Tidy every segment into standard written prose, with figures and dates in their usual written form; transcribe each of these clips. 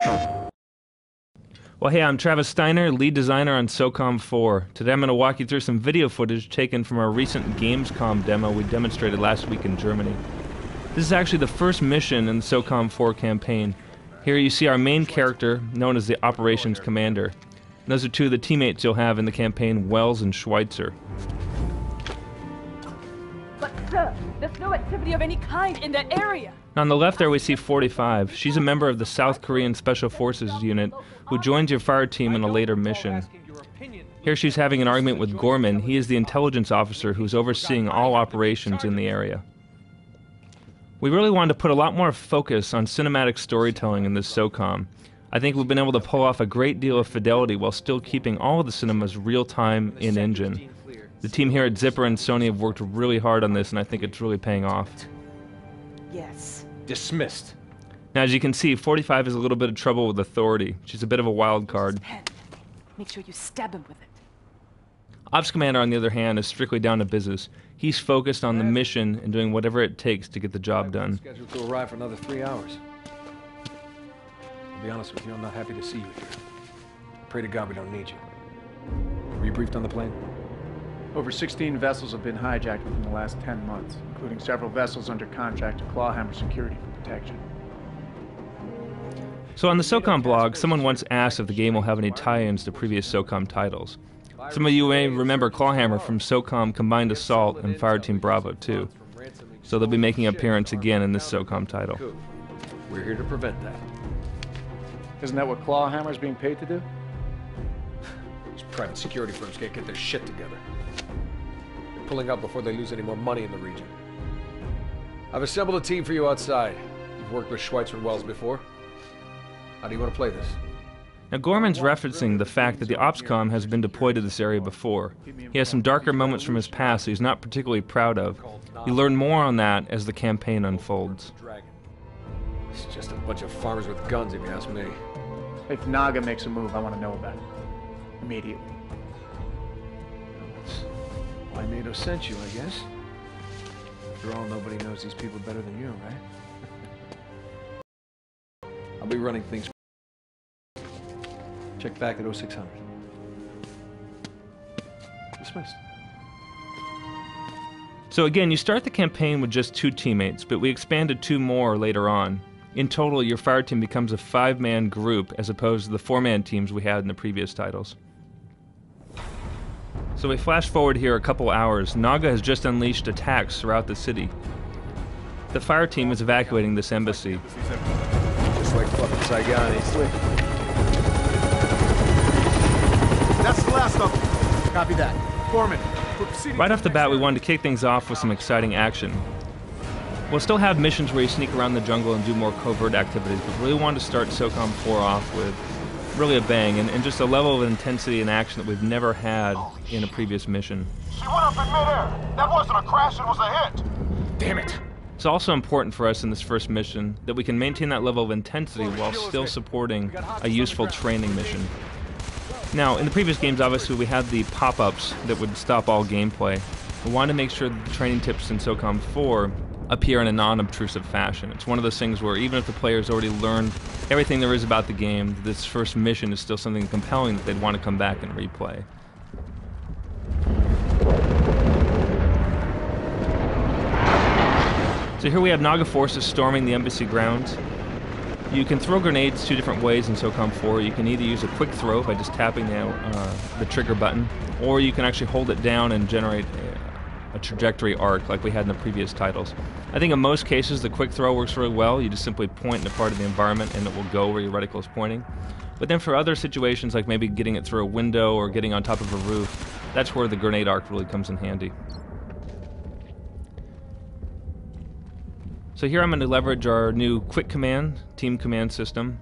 Well, hey, I'm Travis Steiner, lead designer on Socom 4. Today I'm going to walk you through some video footage taken from our recent gamescom demo we demonstrated last week in Germany. This is actually the first mission in the Socom 4 campaign. Here you see our main character, known as the Operations Commander. And those are two of the teammates you'll have in the campaign, Wells and Schweitzer. But sir, there's no activity of any kind in that area. Now on the left there we see 45. She's a member of the South Korean Special Forces unit who joins your fire team in a later mission. Here she's having an argument with Gorman. He is the intelligence officer who's overseeing all operations in the area. We really wanted to put a lot more focus on cinematic storytelling in this SOCOM. I think we've been able to pull off a great deal of fidelity while still keeping all of the cinemas real-time in-engine. The team here at Zipper and Sony have worked really hard on this, and I think it's really paying off. Yes. Dismissed. Now, as you can see, 45 has a little bit of trouble with authority. She's a bit of a wild card. Make sure you stab him with it. Ops Commander, on the other hand, is strictly down to business. He's focused on the mission and doing whatever it takes to get the job done. Scheduled to arrive for another 3 hours. I'll be honest with you, I'm not happy to see you here. Pray to God we don't need you. Were you briefed on the plane? Over 16 vessels have been hijacked within the last 10 months, including several vessels under contract to Clawhammer Security for protection. So on the Socom blog, someone once asked if the game will have any tie-ins to previous Socom titles. Some of you may remember Clawhammer from Socom Combined Assault and Fireteam Bravo 2. So they'll be making an appearance again in this Socom title. We're here to prevent that. Isn't that what Clawhammer's being paid to do? These private security firms can't get their shit together. They're pulling out before they lose any more money in the region. I've assembled a team for you outside. You've worked with Schweitzer and Wells before. How do you want to play this? Now Gorman's referencing the fact that the OPSCOM has been deployed to this area before. He has some darker moments from his past that he's not particularly proud of. You learn more on that as the campaign unfolds. It's just a bunch of farmers with guns, if you ask me. If Naga makes a move, I want to know about it. Immediately. Why NATO sent you, I guess. After all, nobody knows these people better than you, right? I'll be running things. Check back at 0600. Dismissed. So again, you start the campaign with just 2 teammates, but we expand to 2 more later on. In total, your fire team becomes a 5-man group as opposed to the 4-man teams we had in the previous titles. So we flash forward here a couple hours. Naga has just unleashed attacks throughout the city. The fire team is evacuating this embassy. Just like fucking Saigon. That's the last of them. Copy that. Foreman, we're proceeding. Right off the bat, we wanted to kick things off with some exciting action. We'll still have missions where you sneak around the jungle and do more covert activities, but really wanted to start Socom 4 off with really a bang and just a level of intensity and action that we've never had in a previous mission. She went up in midair. That wasn't a crash, it was a hit. Damn it. It's also important for us in this first mission that we can maintain that level of intensity while still supporting a useful training mission. Now, in the previous games, obviously, we had the pop-ups that would stop all gameplay. We wanted to make sure that the training tips in Socom 4 appear in a non-obtrusive fashion. It's one of those things where even if the player's already learned everything there is about the game, this first mission is still something compelling that they'd want to come back and replay. So here we have Naga forces storming the embassy grounds. You can throw grenades 2 different ways in Socom 4. You can either use a quick throw by just tapping the trigger button, or you can actually hold it down and generate a trajectory arc like we had in the previous titles. I think in most cases the quick throw works really well. You just simply point in a part of the environment and it will go where your reticle is pointing. But then for other situations, like maybe getting it through a window or getting on top of a roof, that's where the grenade arc really comes in handy. So here I'm going to leverage our new quick command, team command system.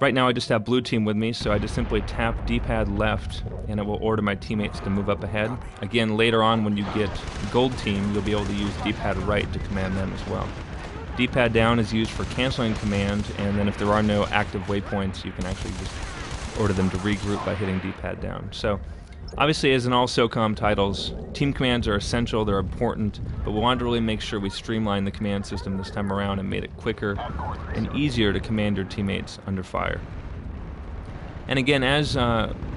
Right now I just have blue team with me, so I just simply tap D-pad left and it will order my teammates to move up ahead. Again, later on when you get gold team, you'll be able to use D-pad right to command them as well. D-pad down is used for canceling command, and then if there are no active waypoints, you can actually just order them to regroup by hitting D-pad down. So Obviously, as in all Socom titles, team commands are essential, they're important, but we wanted to really make sure we streamlined the command system this time around and made it quicker and easier to command your teammates under fire. And again, as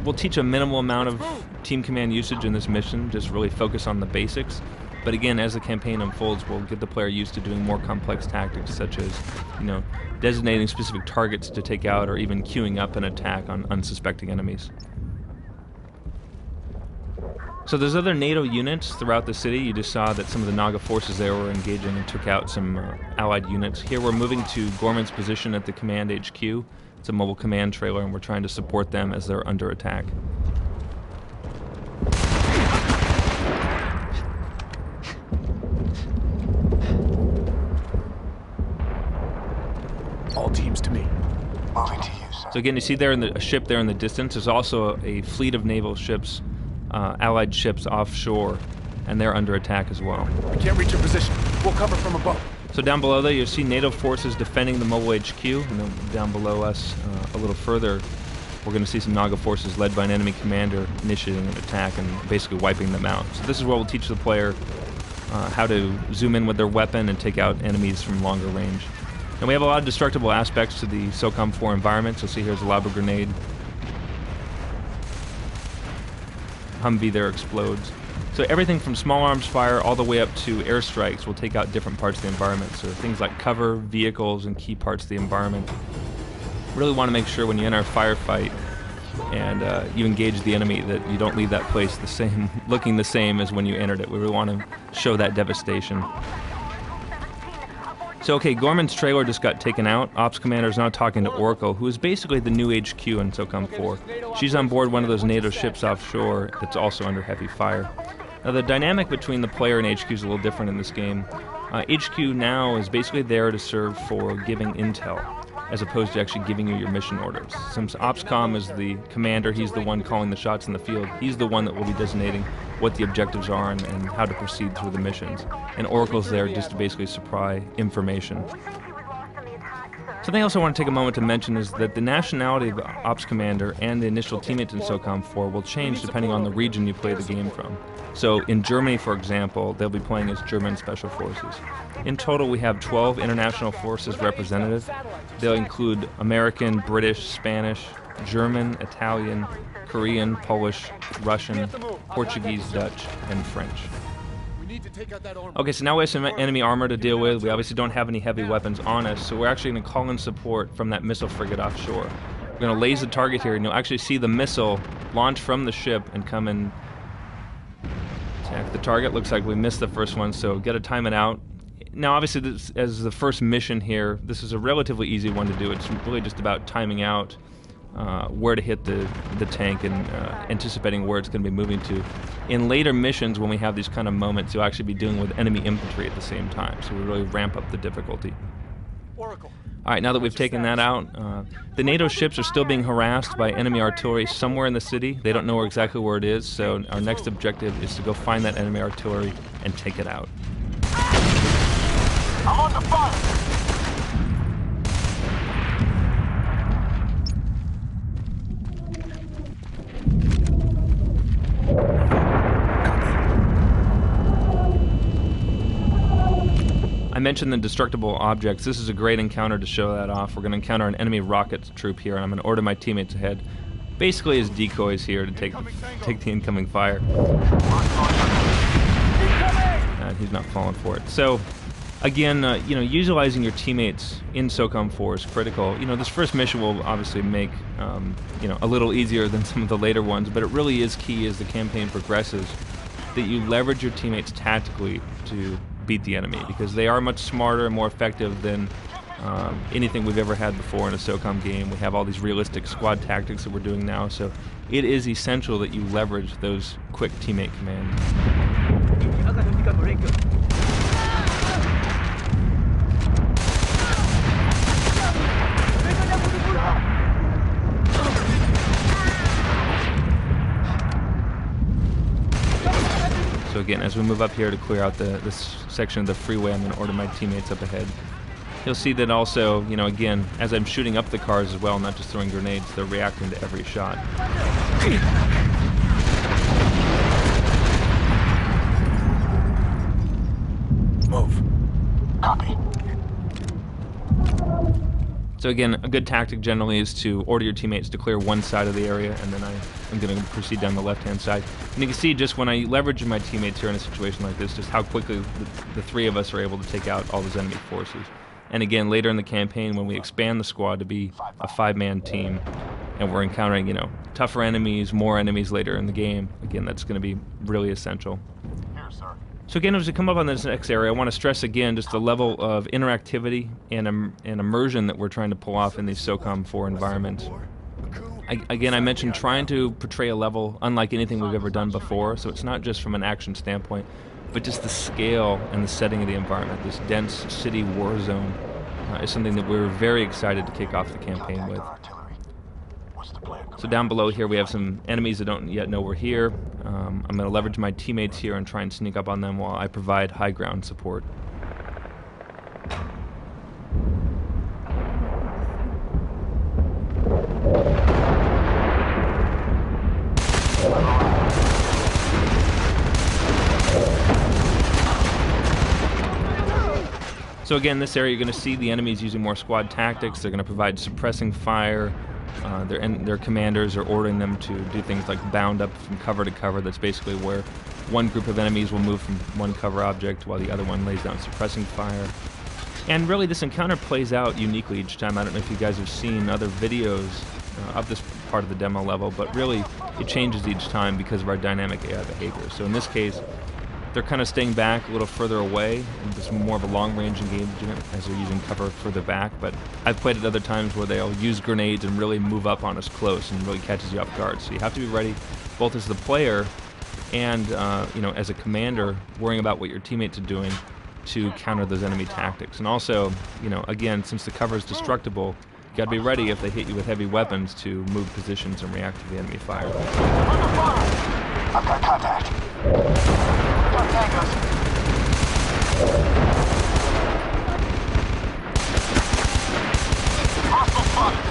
we'll teach a minimal amount of team command usage in this mission, just really focus on the basics. But again, as the campaign unfolds, we'll get the player used to doing more complex tactics, such as, designating specific targets to take out, or even queuing up an attack on unsuspecting enemies. So there's other NATO units throughout the city. You just saw that some of the Naga forces there were engaging and took out some allied units. Here we're moving to Gorman's position at the command HQ. It's a mobile command trailer, and we're trying to support them as they're under attack. All teams to me. Moving to you, sir. So again, you see there a ship there in the distance. There's also a fleet of naval ships, allied ships offshore, and they're under attack as well. I can't reach your position. We'll cover from above. So down below there, you see NATO forces defending the mobile HQ, and then down below us, a little further, we're going to see some Naga forces led by an enemy commander initiating an attack and basically wiping them out. So this is where we'll teach the player how to zoom in with their weapon and take out enemies from longer range. And we have a lot of destructible aspects to the Socom 4 environment. So see, here's a lava grenade. Humvee there explodes. So everything from small arms fire all the way up to airstrikes will take out different parts of the environment. So things like cover, vehicles, and key parts of the environment. Really want to make sure when you enter a firefight and you engage the enemy that you don't leave that place the same, looking the same as when you entered it. We really want to show that devastation. So okay, Gorman's trailer just got taken out. Ops Commander is now talking to Oracle, who is basically the new HQ in Socom 4. She's on board one of those NATO ships offshore that's also under heavy fire. Now the dynamic between the player and HQ is a little different in this game. HQ now is basically there to serve for giving intel, as opposed to actually giving you your mission orders. Since OpsCom is the commander, he's the one calling the shots in the field. He's the one that will be designating what the objectives are and how to proceed through the missions. And Oracle's there just to basically supply information. Something else I want to take a moment to mention is that the nationality of Ops Commander and the initial teammates in Socom 4 will change depending on the region you play the game from. So in Germany, for example, they'll be playing as German Special Forces. In total, we have 12 international forces representative. They'll include American, British, Spanish, German, Italian, Korean, Polish, Russian, Portuguese, Dutch, and French. Okay, so now we have some enemy armor to deal with. We obviously don't have any heavy weapons on us, so we're actually going to call in support from that missile frigate offshore. We're going to laze the target here, and you'll actually see the missile launch from the ship and come and attack the target. Looks like we missed the first one, so got to time it out. Now, obviously, this, as the first mission here, this is a relatively easy one to do. It's really just about timing out where to hit the tank and anticipating where it's going to be moving to. In later missions, when we have these kind of moments, you'll actually be dealing with enemy infantry at the same time, so we really ramp up the difficulty. Oracle. All right, now that we've taken that out, the NATO ships are still being harassed by enemy artillery somewhere in the city. They don't know exactly where it is, so our next objective is to go find that enemy artillery and take it out. I'm on the fire. I mentioned the destructible objects. This is a great encounter to show that off. We're going to encounter an enemy rocket troop here, and I'm going to order my teammates ahead, basically as decoys here to take the incoming fire. And he's not falling for it. So, again, utilizing your teammates in Socom 4 is critical. This first mission will obviously make, a little easier than some of the later ones, but it really is key as the campaign progresses that you leverage your teammates tactically to beat the enemy, because they are much smarter and more effective than anything we've ever had before in a Socom game. We have all these realistic squad tactics that we're doing now, so it is essential that you leverage those quick teammate commands. So again, as we move up here to clear out this section of the freeway, I'm going to order my teammates up ahead. You'll see that also, again, as I'm shooting up the cars as well, not just throwing grenades, they're reacting to every shot. So again, a good tactic generally is to order your teammates to clear one side of the area, and then I'm going to proceed down the left-hand side. And you can see just when I leverage my teammates here in a situation like this, just how quickly the three of us are able to take out all those enemy forces. And again, later in the campaign, when we expand the squad to be a 5-man team, and we're encountering, tougher enemies, more enemies later in the game, again, that's going to be really essential. So again, as we come up on this next area, I want to stress again just the level of interactivity and immersion that we're trying to pull off in these Socom 4 environments. Again, I mentioned trying to portray a level unlike anything we've ever done before, so it's not just from an action standpoint, but just the scale and the setting of the environment. This dense city war zone is something that we're very excited to kick off the campaign with. So down below here we have some enemies that don't yet know we're here. I'm going to leverage my teammates here and try and sneak up on them while I provide high ground support. So again, this area you're going to see the enemies using more squad tactics. They're going to provide suppressing fire. Their commanders are ordering them to do things like bound up from cover to cover. That's basically where one group of enemies will move from one cover object while the other one lays down suppressing fire. And really this encounter plays out uniquely each time. I don't know if you guys have seen other videos of this part of the demo level, but really it changes each time because of our dynamic AI behavior. So in this case, they're kind of staying back a little further away, and it's more of a long-range engagement as they're using cover further back. But I've played it other times where they'll use grenades and really move up on us close and really catches you off guard. So you have to be ready, both as the player and as a commander, worrying about what your teammates are doing to counter those enemy tactics. And also, again, since the cover is destructible, you got to be ready if they hit you with heavy weapons to move positions and react to the enemy fire. I've got contact. Got tangos. Hostile spotted.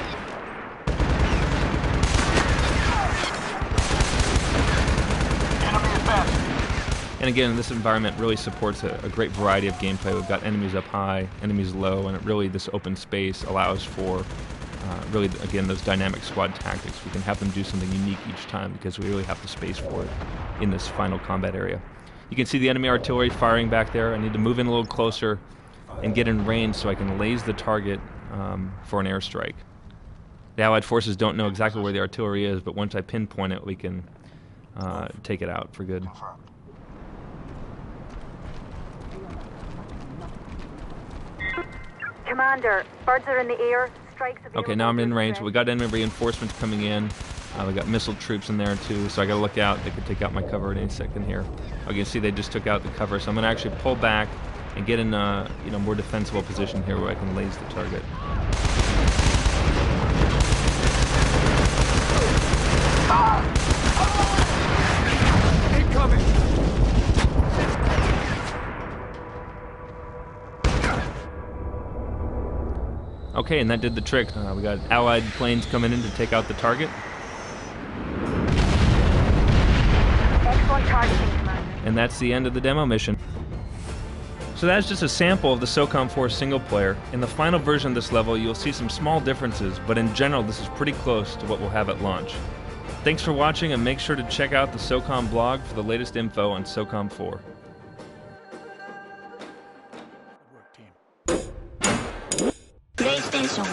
Enemy advanced. And again, this environment really supports a great variety of gameplay. We've got enemies up high, enemies low, and this open space allows for really, again, those dynamic squad tactics. We can have them do something unique each time because we really have the space for it in this final combat area. You can see the enemy artillery firing back there. I need to move in a little closer and get in range so I can laze the target for an airstrike. The Allied forces don't know exactly where the artillery is, but once I pinpoint it, we can take it out for good. Commander, birds are in the air. Okay, now I'm in range. We got enemy reinforcements coming in. We got missile troops in there too, so I got to look out. They could take out my cover at any second here. You can see they just took out the cover, so I'm going to actually pull back and get in a more defensible position here where I can laze the target. Incoming! Okay, and that did the trick. We got Allied planes coming in to take out the target. Excellent targeting, Commander. And that's the end of the demo mission. So that's just a sample of the Socom 4 single player. In the final version of this level, you'll see some small differences, but in general, this is pretty close to what we'll have at launch. Thanks for watching, and make sure to check out the Socom blog for the latest info on Socom 4. PlayStation